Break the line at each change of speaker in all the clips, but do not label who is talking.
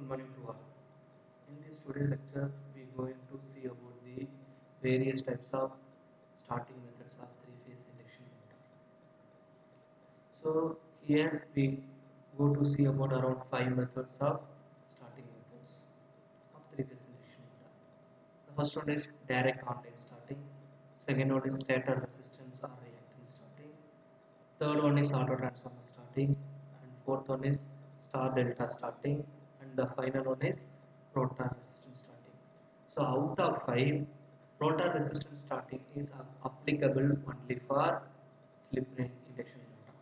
Good morning to all. In this today's lecture, we are going to see about the various types of starting methods of three-phase induction motor. So here we go to see about around 5 methods of starting methods of three-phase induction motor. The first one is direct online starting. Second one is stator resistance or reactance starting. Third one is auto transformer starting, and fourth one is star delta starting, and the final one is rotor resistance starting. So out of 5, rotor resistance starting is applicable only for slip ring induction motor.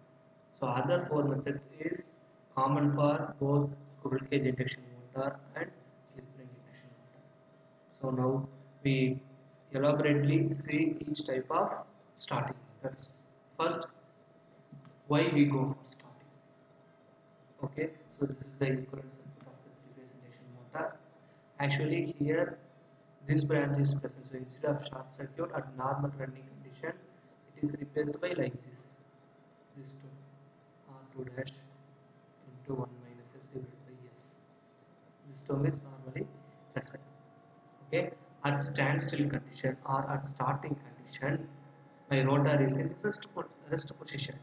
So other 4 methods is common for both squirrel cage induction motor and slip ring induction motor. So now we elaborately see each type of starting methods. First, why we go for starting. Okay, so this is the equivalent circuit of the three-phase induction motor. Actually here this branch is present, so instead of short circuit at normal running condition, it is replaced by like this two, R2 dash into 1 minus S divided by S. This term is normally present. Okay, at standstill condition or at starting condition, my rotor is in rest position,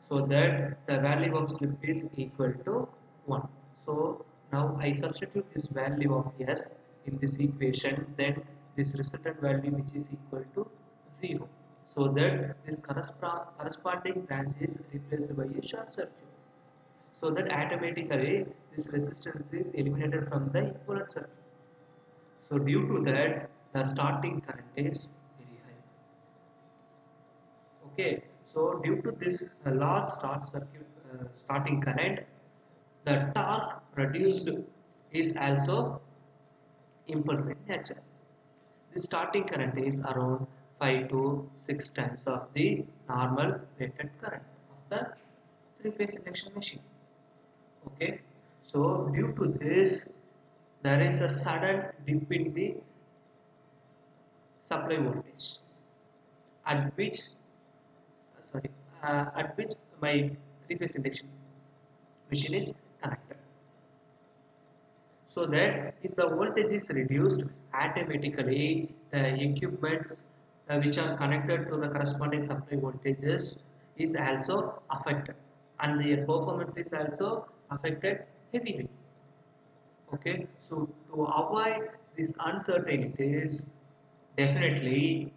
so that the value of slip is equal to 1. So now I substitute this value of S in this equation, then this resultant value which is equal to 0, so that this corresponding branch is replaced by a short circuit, so that automatically this resistance is eliminated from the equivalent circuit. So due to that, the starting current is very high. Okay, so due to this large starting current, the torque produced is also impulse in nature. The starting current is around 5 to 6 times of the normal rated current of the three-phase induction machine. Okay, so due to this, there is a sudden dip in the supply voltage at which my three-phase induction machine is connected, so that if the voltage is reduced, automatically the equipments which are connected to the corresponding supply voltages is also affected, and their performance is also affected heavily. Okay, so to avoid these uncertainties, definitely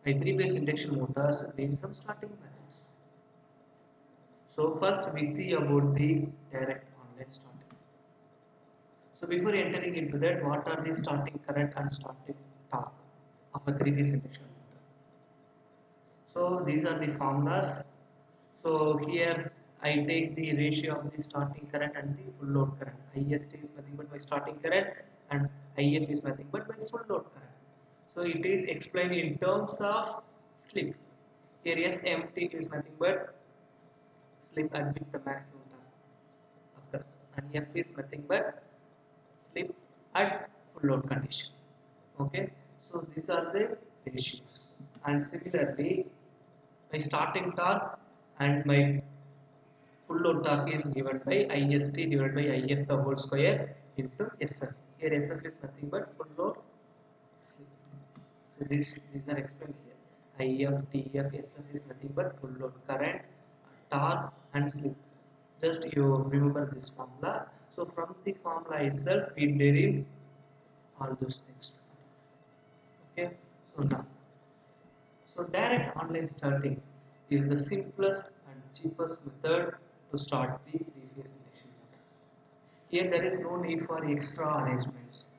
my three-phase induction motors need some starting methods. So first we see about the direct online starting. So before entering into that, what are the starting current and starting torque of a three-phase induction motor? So these are the formulas. So here I take the ratio of the starting current and the full load current. IST is nothing but my starting current and IF is nothing but my full load current. So it is explained in terms of slip. Here SMT is nothing but slip at which the maximum torque occurs, and F is nothing but slip at full load condition. Okay, so these are the ratios, and similarly my starting torque and my full load torque is given by IST divided by IF the whole square into SF. Here SF is nothing but full load slip. So these are explained here. IF, TF, SF is nothing but full load current, torque and slip. Just you remember this formula. So from the formula itself we derive all those things. Okay. So now, so direct online starting is the simplest and cheapest method to start the three-phase induction motor. Here there is no need for extra arrangements.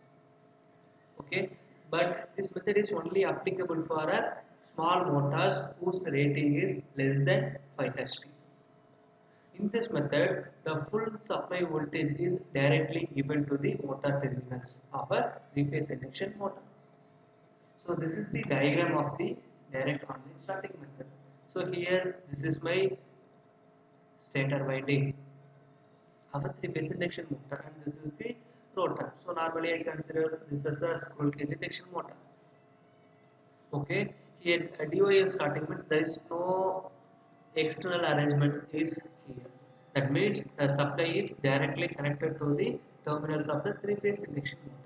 Okay, but this method is only applicable for a small motors whose rating is less than 5 HP. In this method, the full supply voltage is directly given to the motor terminals of a three-phase induction motor. So this is the diagram of the direct online starting method. So here this is my stator winding of a three-phase induction motor, and this is the rotor. So normally I consider this as a squirrel cage induction motor. Okay, here DOL starting means there is no external arrangements is here. That means the supply is directly connected to the terminals of the three-phase induction motor.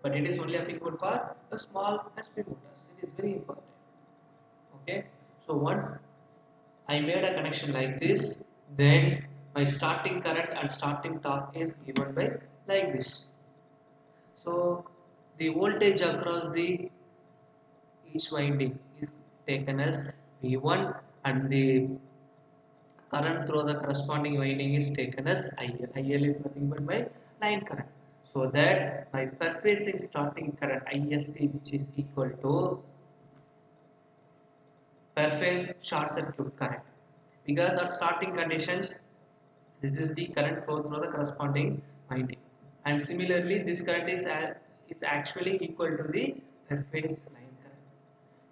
But it is only applicable for the small HP motors. It is very important. Okay. So once I made a connection like this, then my starting current and starting torque is given by like this. So the voltage across the each winding is taken as V1 and the current through the corresponding winding is taken as IL. IL is nothing but my line current. So that my per phase starting current IST, which is equal to per phase short circuit current, because at starting conditions this is the current flow through the corresponding winding, and similarly this current is actually equal to the per phase line current.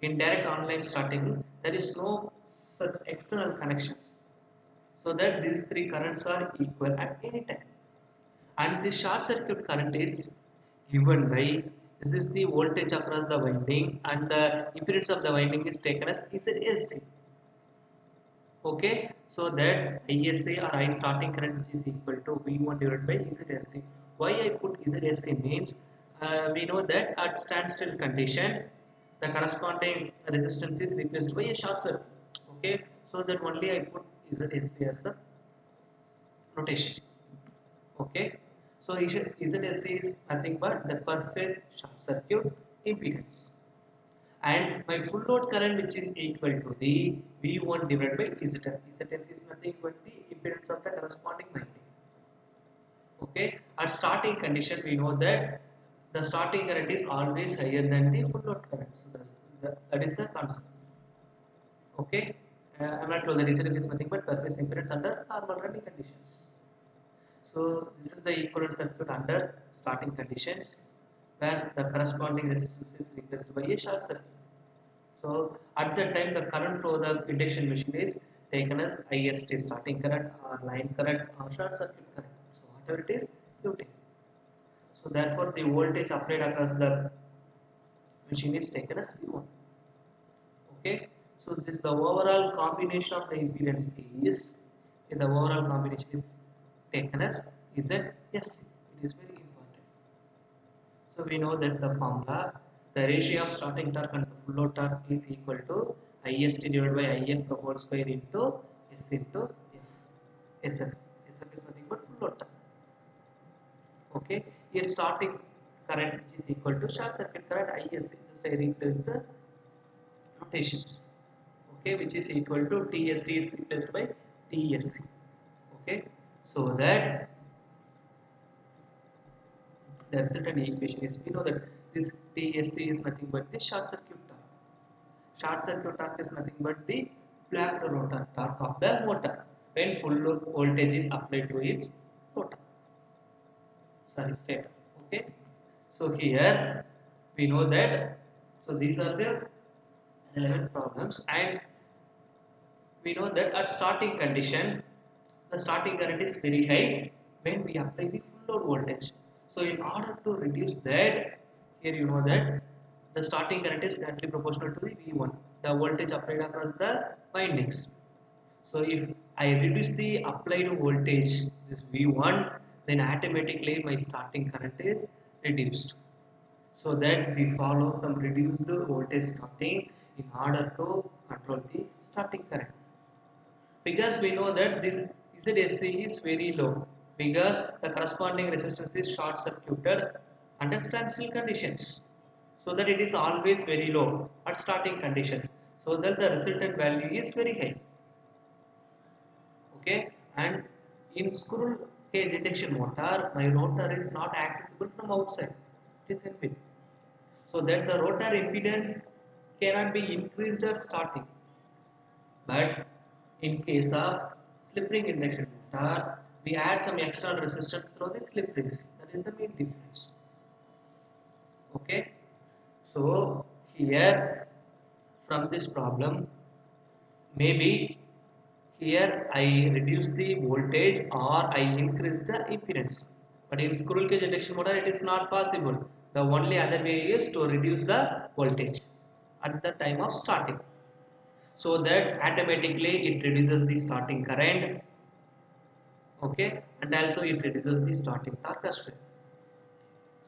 In direct online starting there is no such external connections, so that these three currents are equal at any time, and the short circuit current is given by, this is the voltage across the winding and the impedance of the winding is taken as ZSC. Okay, so that ISA or I starting current, which is equal to V1 divided by ZSC. Why I put ZSC means we know that at standstill condition the corresponding resistance is replaced by a short circuit. Okay, so that only I put ZSC as a notation. Okay, so ZSC is nothing but the per phase short circuit impedance, and my full load current, which is equal to the V1 divided by ZF. ZF is nothing but the impedance of the corresponding winding. Okay, at starting condition we know that the starting current is always higher than the full load current. So that is the concept. Okay, I'm not told that ZF is nothing but per phase impedance under normal running conditions. So this is the equivalent circuit under starting conditions, where the corresponding resistance is replaced by a short circuit. So at that time the current flow of the induction machine is taken as IST, starting current or line current or short circuit current. So whatever it is, you take. So therefore the voltage applied across the machine is taken as V1. Okay. So this the overall combination of the impedance is, the overall combination is taken as ZS. It is very important. So we know that the formula, the ratio of starting torque and the full load torque is equal to IST divided by IF the whole square into S into F. SF. SF is nothing but full load torque. Okay. Here starting current, which is equal to short circuit current ISC. Just I replace the notations. Okay, which is equal to TST is replaced by TSC. Okay, so that the resultant equation is, we know that this TSC is nothing but the short circuit torque. Short circuit torque is nothing but the flapped rotor torque of the motor when full load voltage is applied to its rotor. Sorry, stator. Okay, so here we know that. So these are the relevant problems, and we know that at starting condition the starting current is very high when we apply this full load voltage. So in order to reduce that, here you know that the starting current is directly proportional to the V1, the voltage applied across the windings. So if I reduce the applied voltage, this V1, then automatically my starting current is reduced. So that we follow some reduced voltage starting in order to control the starting current. Because we know that this ZSC is very low, because the corresponding resistance is short circuited under standstill conditions, so that it is always very low at starting conditions, so that the resultant value is very high. Okay, and in squirrel cage induction motor my rotor is not accessible from outside, it is inbuilt, so that the rotor impedance cannot be increased at starting. But in case of slip ring induction motor, we add some external resistance through the slip rings. That is the main difference. Okay. So here from this problem, maybe here I reduce the voltage or I increase the impedance. But in squirrel cage induction motor, it is not possible. The only other way is to reduce the voltage at the time of starting, so that automatically it reduces the starting current. Okay, and also it reduces the starting torque as well.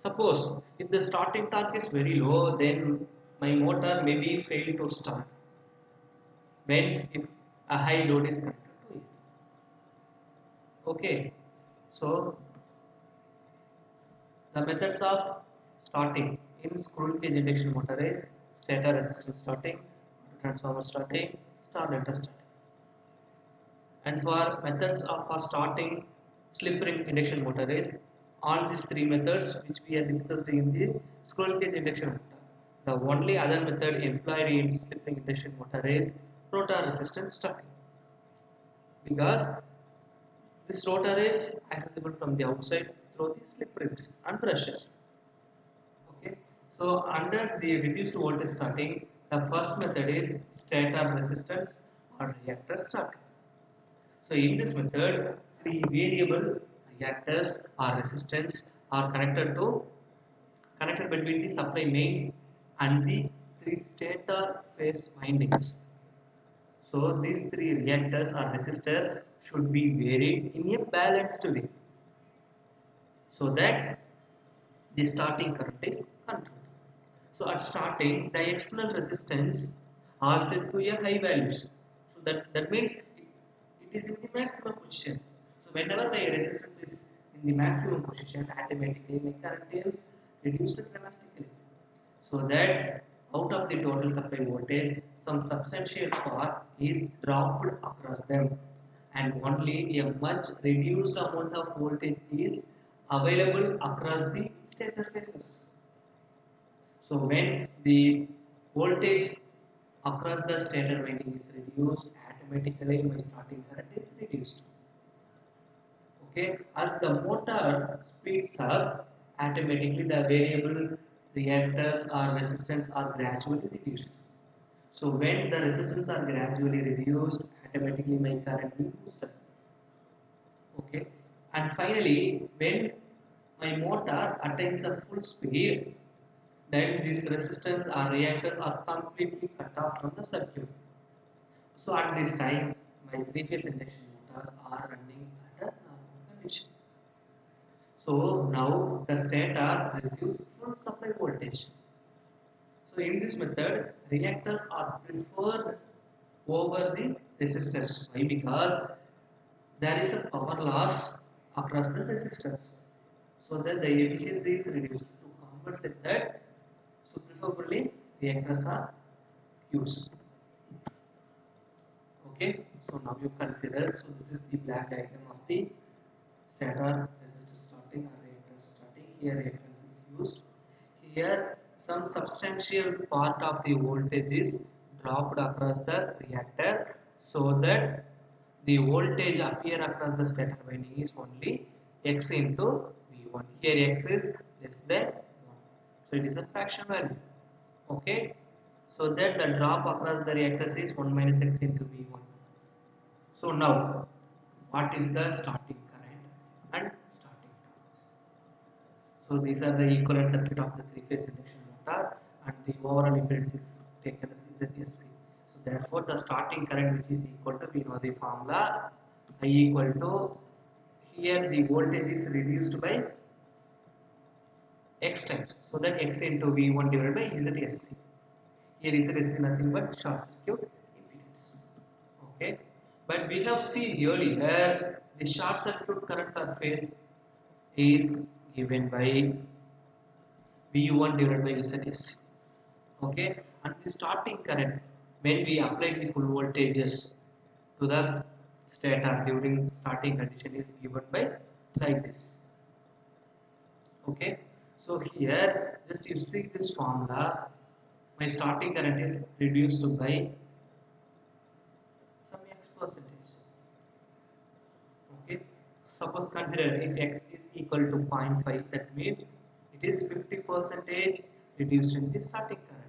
Suppose if the starting torque is very low, then my motor may be fail to start when if a high load is connected to it. Okay, so the methods of starting in scroll cage induction motor is stator resistance starting, transformer starting, star delta starting. And for methods of starting slip ring induction motor is all these three methods which we have discussed in the scroll cage induction motor. The only other method employed in slip ring induction motor is rotor resistance starting, because this rotor is accessible from the outside through the slip rings and brushes. Okay, so under the reduced voltage starting, the first method is stator resistance or reactor starting. So in this method, three variable reactors or resistance are connected between the supply mains and the three stator phase windings. So these three reactors or resistor should be varied in a balanced way, so that the starting current is controlled. So at starting, the external resistance are set to a high values. So that means it is in the maximum position. So whenever my resistance is in the maximum position, automatically my current is reduced dramatically. So that out of the total supply voltage, some substantial part is dropped across them, and only a much reduced amount of voltage is available across the stator phases. So when the voltage across the stator winding is reduced, automatically my starting current is reduced. Okay, as the motor speeds up, automatically the variable reactors or resistance are gradually reduced. So when the resistance are gradually reduced, automatically my current will boost up. Okay, and finally, when my motor attains a full speed, then these resistance or reactors are completely cut off from the circuit. So at this time, my three-phase induction motors are running at a normal condition. So now the stator receives full supply voltage. So in this method, reactors are preferred over the resistors. Why? Because there is a power loss across the resistors, so that the efficiency is reduced. To compensate that, so preferably reactors are used. Okay, so now you consider, so this is the black diagram of the stator resistor starting or reactor starting. Here reactance is used. Here some substantial part of the voltage is dropped across the reactor, so that the voltage appear across the stator winding is only x into V1. Here x is less than 1. So it is a fraction value. Okay. So that the drop across the reactors is 1 minus x into V1. So now, what is the starting current and starting torque? So these are the equivalent circuit of the three-phase induction motor, and the overall impedance is taken as ZSC. So therefore, the starting current, which is equal to, we know the formula, I equal to, here the voltage is reduced by x times, so that x into V1 divided by ZSC. Here ZSC is nothing but short circuit impedance. Okay, but we have seen earlier the short circuit current or phase is given by V1 divided by ZS. Okay, and the starting current when we apply the full voltages to the stator during starting condition is given by like this. Okay, so here just you see this formula, my starting current is reduced by some x percentage. Okay, suppose consider if x is equal to 0.5, that means it is 50% reduced in the starting current.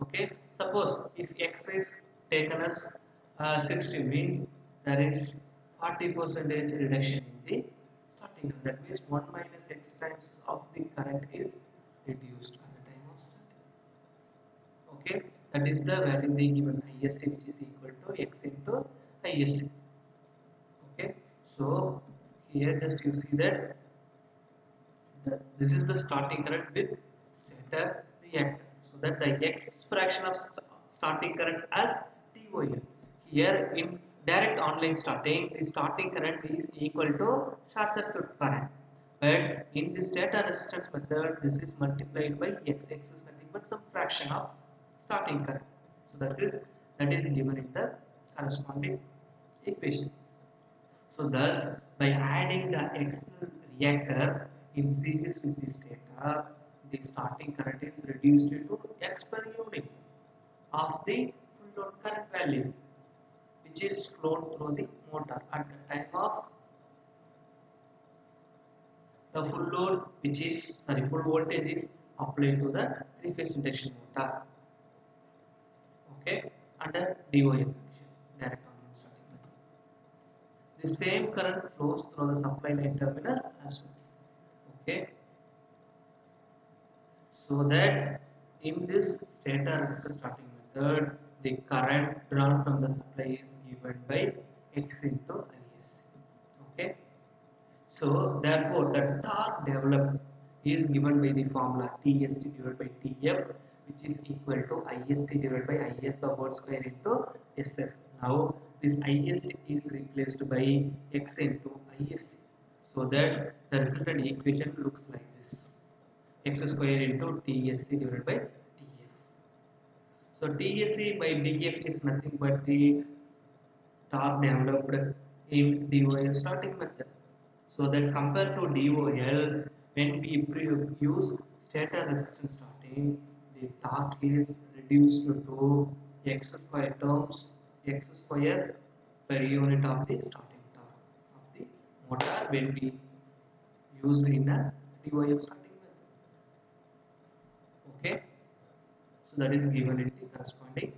Okay, suppose if x is taken as 60, means there is 40% reduction in the starting current. That means 1 minus x times of the current is reduced at the time of starting. Okay, that is the value they given IST, which is equal to x into IST. Okay, So here just you see that this is the starting current with stator reactor. So that the x fraction of starting current as TOL. Here in direct online starting, the starting current is equal to short circuit current. But in the stator resistance method, this is multiplied by x. X is nothing but some fraction of starting current. So that is given in the corresponding equation. So thus, by adding the external reactor in series with this data, the starting current is reduced to x per unit of the full load current value, which is flowed through the motor at the time of the full load, which is full voltage is applied to the three-phase induction motor. Okay, under DOL condition, direct on starting method. The same current flows through the supply line terminals as well. Okay, so that in this stator resistor starting method, the current drawn from the supply is given by X into ISC. Okay, so therefore the torque developed is given by the formula TST divided by TF, which is equal to IST divided by IF the whole square into SF. Now this IST is replaced by X into ISC, so that the resultant equation looks like this: X square into TSC divided by TF. So TSC by DF is nothing but the torque developed in DOL starting method. So that compared to DOL, when we use stator resistance starting, the torque is reduced to x square terms, x square per unit of the starting torque of the motor when we use in a DOL starting method. Okay, so that is given in the corresponding